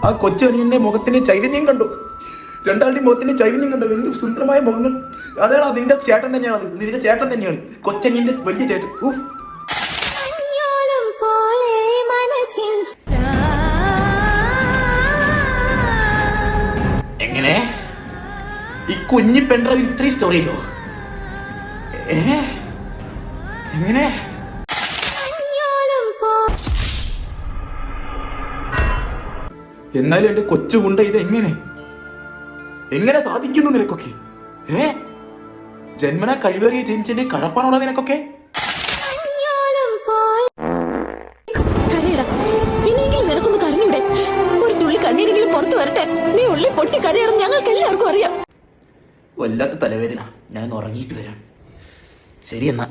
ആ കൊച്ചനിയന്റെ മുഖത്തിന്റെ ചൈതന്യം കണ്ടു. രണ്ടാളുടെയും മുഖത്തിന്റെ ചൈതന്യം കണ്ടു. എന്ത് സുന്ദരമായ മുഖങ്ങൾ. അതാണ് നിന്റെ ചേട്ടൻ തന്നെയാണ്. നിന്റെ ചേട്ടൻ തന്നെയാണ് കൊച്ചനിയന്റെ വലിയ ചേട്ടൻ. എങ്ങനെ ഈ കുഞ്ഞി പെൺഡ്രൈവിൽ ഇത്രയും സ്റ്റോറേജോ? എങ്ങനെ? എന്നാലും എന്റെ കൊച്ചുകുണ്ട ഇത് എങ്ങനെ സാധിക്കുന്നു നിനക്കൊക്കെ? ജന്മനാ കഴിവേറിയ ജനിച്ചെന്റെ കഴപ്പാണോടാ നിനക്കൊക്കെ? നിനക്കൊന്ന് കരഞ്ഞൂടെ? ഒരു തുള്ളി കണ്ണീരെങ്കിലും പുറത്തു വരട്ടെ. നീ ഉള്ളി പൊട്ടി കരയണം, ഞങ്ങൾക്ക് എല്ലാവർക്കും അറിയാം. വല്ലാത്ത തലവേദന. ഞാൻ ഉറങ്ങിയിട്ട് വരാം. ശരി എന്നാ.